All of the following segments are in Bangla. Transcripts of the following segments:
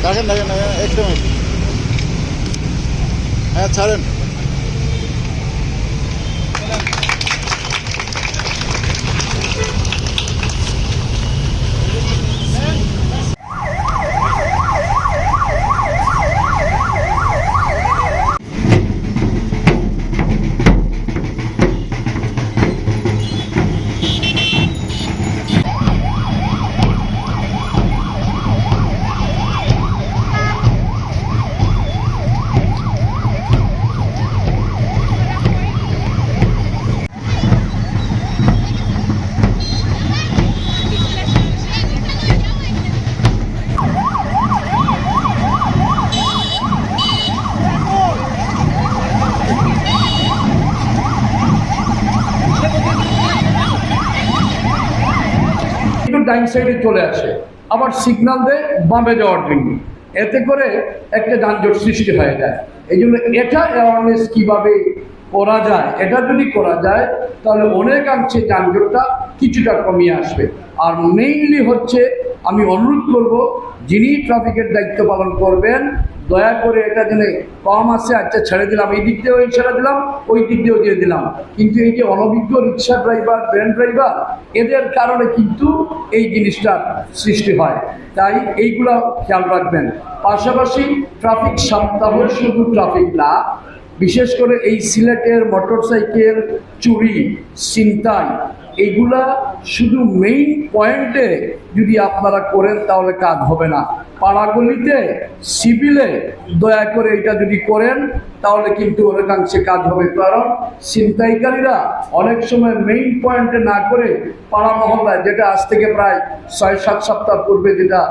দেখেন দেখেন একদম হ্যাঁ ছাড়েন। ডাইন সাইডে চলে আসে, আবার সিগন্যাল দেয় বামে যাওয়ার জন্য। এতে করে একটা যানজট সৃষ্টি হয়ে যায়। এই জন্য এটা অ্যাওয়ারনেস কীভাবে করা যায়, এটা যদি করা যায় তাহলে অনেকাংশে যানজটটা কিছুটা কমিয়ে আসবে। আর মেইনলি হচ্ছে আমি অনুরোধ করব, যিনি ট্রাফিকের দায়িত্ব পালন করবেন দয়া করে এটা যেন কম আসে, আচ্ছা ছেড়ে দিলাম, এই দিক দিয়েও ছেড়ে দিলাম, ওই দিক দিয়েও দিয়ে দিলাম। কিন্তু এই যে অনভিজ্ঞ রিক্সা ড্রাইভার, ভ্যান ড্রাইভার, এদের কারণে কিন্তু এই জিনিসটার সৃষ্টি হয়। তাই এইগুলো খেয়াল রাখবেন। পাশাপাশি ট্রাফিক সপ্তাহ শুধু ট্রাফিক না, বিশেষ করে এই সিলেটের মোটরসাইকেল চুরি, ছিনতাই, এইগুলা শুধু মেইন পয়েন্টে যদি আপনারা করেন তাহলে কাজ হবে না। পাড়াগলিতে, সিভিলে দয়া করে এটা যদি করেন তাহলে কিন্তু অনেকাংশে কাজ হবে। কারণ ছিনতাইকারীরা অনেক সময় মেইন পয়েন্টে না করে পাড়া মহল্লায়, যেটা আজ থেকে প্রায় ৬-৭ সপ্তাহ পূর্বে যেটা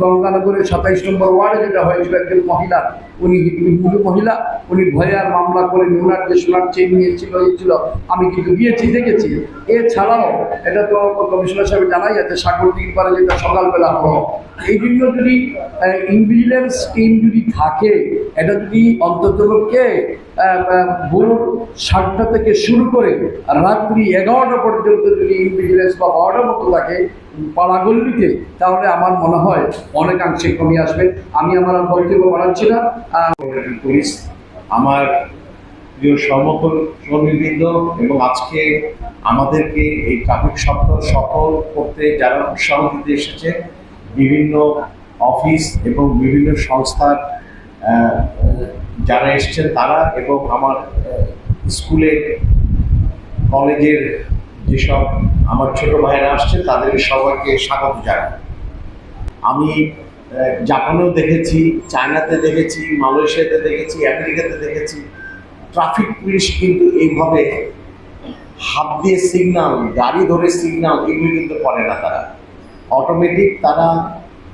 গঙ্গানগরের ২৭ নম্বর ওয়ার্ডে যেটা হয়েছিল, একজন মহিলা, উনি হিন্দু মহিলা, উনি ভয়ে আর মামলা করে ওনার যে সোনার চেন নিয়েছিল আমি কিন্তু গিয়েছি, দেখেছি। এছাড়াও এটা তো কমিশনার সাহেব জানাই আছে, সাগরদিঘির পারে যেটা সকালবেলা হলো। এই জন্য যদি ইনভিজিলেন্স টিম যদি থাকে, এটা যদি অন্ততপক্ষে ভোর ৭টা থেকে শুরু করে রাত্রি ১১টা পর্যন্ত যদি ইনভিজিলেন্স বা ১২টার মতো থাকে পাড়াগল্লিতে, তাহলে আমার মনে হয় অনেকাংশে কমে আসবে। আমি আমার বক্তব্য বাড়াচ্ছি না। পুলিশ, আমার প্রিয় সহকর্মীবৃন্দ এবং আজকে আমাদেরকে এই ট্রাফিক সপ্তাহ সফল করতে যারা উৎসাহ দিতে এসেছে, বিভিন্ন অফিস এবং বিভিন্ন সংস্থার যারা এসেছেন তারা, এবং আমার স্কুলের কলেজের যেসব আমার ছোট ভাইয়েরা আসছে তাদের সবাইকে স্বাগত জানাই। আমি জাপানেও দেখেছি, চায়নাতে দেখেছি, মালয়েশিয়াতে দেখেছি, আমেরিকাতে দেখেছি, ট্রাফিক পুলিশ কিন্তু এইভাবে হাত দিয়ে সিগন্যাল, গাড়ি ধরে সিগন্যাল এগুলো কিন্তু করে না। তারা অটোমেটিক তারা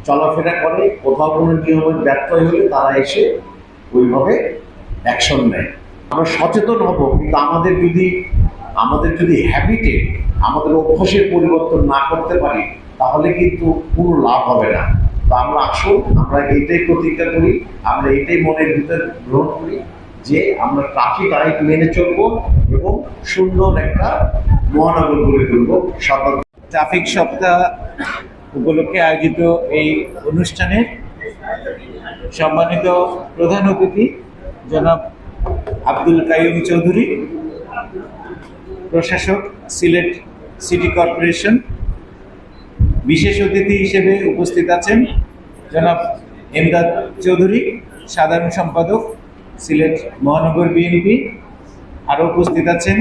চলাফেরা করে, কোথাও কোনো নিয়মের ব্যত্যয় হলে তারা এসে ওইভাবে অ্যাকশন নেয়। আমরা সচেতন হব, কিন্তু আমাদের যদি হ্যাবিটে, আমাদের অভ্যাসের পরিবর্তন না করতে পারি তাহলে কিন্তু কোনো লাভ হবে না। তো আমরা আসুন, আমরা এইটাই প্রতিজ্ঞা করি, আমরা এইটাই মনের ভিতরে গ্রহণ করি যে আমরা ট্রাফিক আইন মেনে চলবো এবং সুন্দর একটা মহানগর গড়ে তুলব। ট্রাফিক সপ্তাহ উপলক্ষে আয়োজিত এই অনুষ্ঠানে সম্মানিত প্রধান অতিথি জনাব আব্দুল কাইয়ুম চৌধুরী, প্রশাসক, সিলেট সিটি কর্পোরেশন। বিশেষ অতিথি হিসেবে উপস্থিত আছেন জনাব এমদাদ চৌধুরী, সাধারণ সম্পাদক, সিলেট মহানগর বিএনপি। আরও উপস্থিত আছেন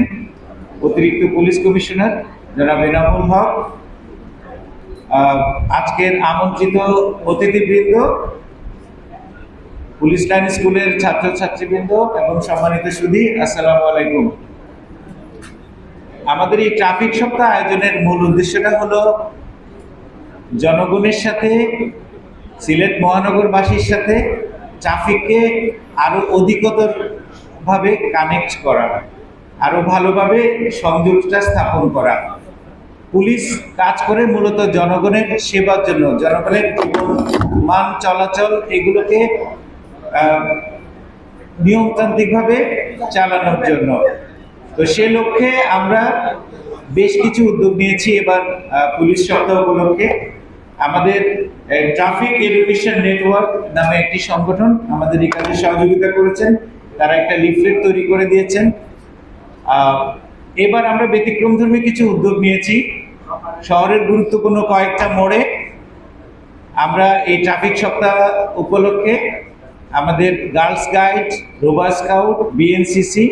অতিরিক্ত পুলিশ কমিশনার জনাব এনামুল হক, আজকের আমন্ত্রিত অতিথিবৃন্দ, পুলিশ লাইন স্কুলের ছাত্রছাত্রীবৃন্দ এবং সম্মানিত সুধী, আসসালামু আলাইকুম। আমাদের এই ট্রাফিক সপ্তাহ আয়োজনের মূল উদ্দেশ্যটা হলো জনগণের সাথে, সিলেট মহানগরবাসীর সাথে ট্রাফিককে আরো অধিকতরভাবে কানেক্ট করা, আরো ভালোভাবে সংযোগটা স্থাপন করা। পুলিশ কাজ করে মূলত জনগণের সেবার জন্য, জনগণের জীবন মান চলাচল এগুলোকে নিয়মতান্ত্রিকভাবে চালানোর জন্য। তো সে লক্ষ্যে আমরা বেশ কিছু উদ্যোগ নিয়েছি এবার পুলিশ সপ্তাহ উপলক্ষে। আমাদের ট্রাফিক এডুকেশন নেটওয়ার্ক নামে একটি সংগঠন আমাদের এই কাজে সহযোগিতা করেছেন। তারা একটা লিফলেট তৈরি করে দিয়েছেন। এবার আমরা ব্যতিক্রমধর্মী কিছু উদ্যোগ নিয়েছি। শহরের গুরুত্বপূর্ণ কয়েকটা মোড়ে আমরা এই ট্রাফিক সপ্তাহ উপলক্ষে আমাদের girls guide, rover scout, BNCC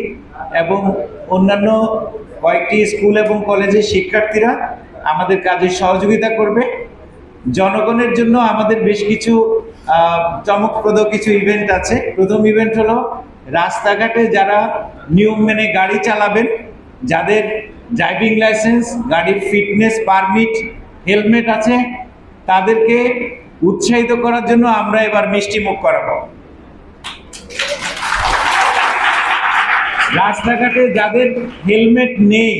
এবং অন্যান্য কয়েকটি স্কুল এবং কলেজের শিক্ষার্থীরা আমাদের কাজে সহযোগিতা করবে। জনগণের জন্য আমাদের বেশ কিছু চমকপ্রদ কিছু ইভেন্ট আছে। প্রথম ইভেন্ট হলো রাস্তাঘাটে যারা নিয়ম মেনে গাড়ি চালাবেন, যাদের ড্রাইভিং লাইসেন্স, গাড়ির ফিটনেস পারমিট, হেলমেট আছে, তাদেরকে উৎসাহিত করার জন্য আমরা এবার মিষ্টি মুখ করাবো। রাস্তাঘাটে যাদের হেলমেট নেই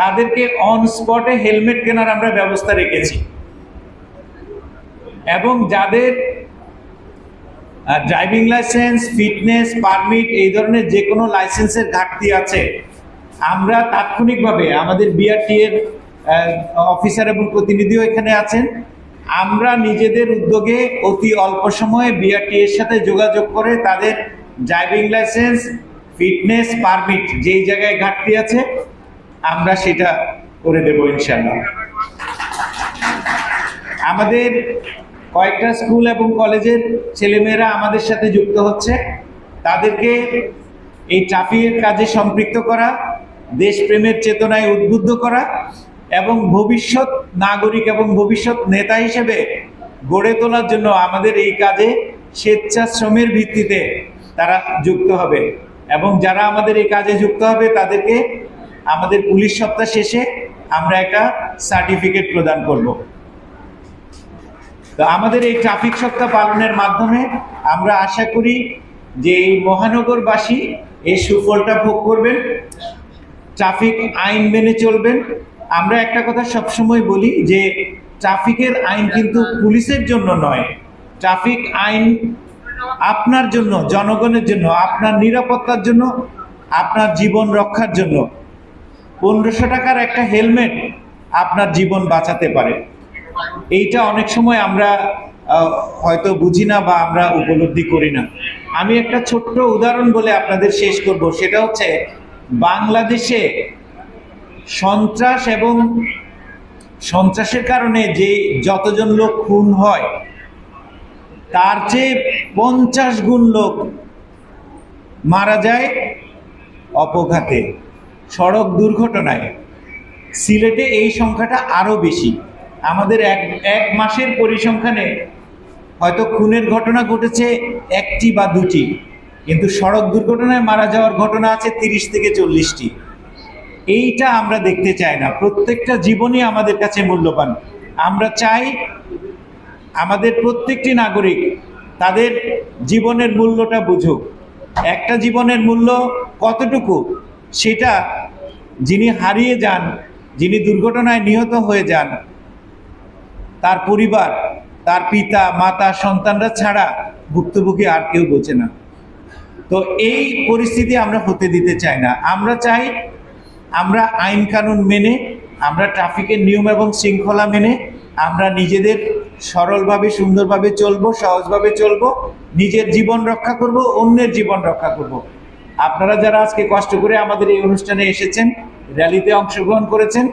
তাদেরকে অন স্পটে হেলমেট কেনার আমরা ব্যবস্থা রেখেছি, এবং যাদের ড্রাইভিং লাইসেন্স, ফিটনেস পারমিট এই ধরনের যে কোনো লাইসেন্সের ঘাটতি আছে, আমরা তাৎক্ষণিকভাবে আমাদের বিআরটি এর অফিসার এবং প্রতিনিধিও এখানে আছেন, আমরা নিজেদের উদ্যোগে অতি অল্প সময়ে বিআরটি এর সাথে যোগাযোগ করে তাদের ড্রাইভিং লাইসেন্স, ফিটনেস পারমিট যেই জায়গায় ঘাটতি আছে আমরা সেটা করে দেব ইনশাআল্লাহ। আমাদের কয়েকটা স্কুল এবং কলেজের ছেলেমেয়েরা আমাদের সাথে যুক্ত হচ্ছে। তাদেরকে এই ট্রাফিকের কাজে সম্পৃক্ত করা, দেশপ্রেমের চেতনায় উদ্বুদ্ধ করা এবং ভবিষ্যৎ নাগরিক এবং ভবিষ্যৎ নেতা হিসেবে গড়ে তোলার জন্য আমাদের এই কাজে স্বেচ্ছাশ্রমের ভিত্তিতে তারা যুক্ত হবে। এবং যারা আমাদের এই কাজে যুক্ত হবে তাদেরকে আমাদের পুলিশ সপ্তাহ শেষে আমরা একটা সার্টিফিকেট প্রদান করব। তো আমাদের এই ট্রাফিক সপ্তাহ পালনের মাধ্যমে আমরা আশা করি যে এই মহানগরবাসী এই সুফলটা ভোগ করবেন, ট্রাফিক আইন মেনে চলবেন। আমরা একটা কথা সবসময় বলি যে ট্রাফিকের আইন কিন্তু পুলিশের জন্য নয়, ট্রাফিক আইন আপনার জন্য, জনগণের জন্য, আপনার নিরাপত্তার জন্য, আপনার জীবন রক্ষার জন্য। 1500 টাকার একটা হেলমেট আপনার জীবন বাঁচাতে পারে। এইটা অনেক সময় আমরা হয়তো বুঝি না বা আমরা উপলব্ধি করি না। আমি একটা ছোট্ট উদাহরণ বলে আপনাদের শেষ করব। সেটা হচ্ছে বাংলাদেশে সন্ত্রাস এবং সন্ত্রাসের কারণে যে যতজন লোক খুন হয় তার চেয়ে 50 গুণ লোক মারা যায় অপঘাতে, সড়ক দুর্ঘটনায়। সিলেটে এই সংখ্যাটা আরো বেশি। আমাদের এক মাসের পরিসংখ্যানে হয়তো খুনের ঘটনা ঘটেছে 1টি বা 2টি, কিন্তু সড়ক দুর্ঘটনায় মারা যাওয়ার ঘটনা আছে 30 থেকে 40টি। এইটা আমরা দেখতে চাই না। প্রত্যেকটা জীবনই আমাদের কাছে মূল্যবান। আমরা চাই আমাদের প্রত্যেকটি নাগরিক তাদের জীবনের মূল্যটা বুঝুক। একটা জীবনের মূল্য কতটুকু সেটা যিনি হারিয়ে যান, যিনি দুর্ঘটনায় নিহত হয়ে যান, তার পরিবার, তার পিতা মাতা সন্তানরা ছাড়া ভুক্তভোগী আর কেউ বোঝে না। তো এই পরিস্থিতি আমরা হতে দিতে চাই না। আমরা চাই আমরা আইন কানুন মেনে, আমরা ট্রাফিকের নিয়ম এবং শৃঙ্খলা মেনে আমরা নিজেদের সরলভাবে সুন্দরভাবে চলবো, সহজভাবে চলবো, নিজের জীবন রক্ষা করব, অন্যের জীবন রক্ষা করব। আপনারা যারা আজকে কষ্ট করে আমাদের এই অনুষ্ঠানে এসেছেন, র্যালিতে অংশগ্রহণ করেছেন,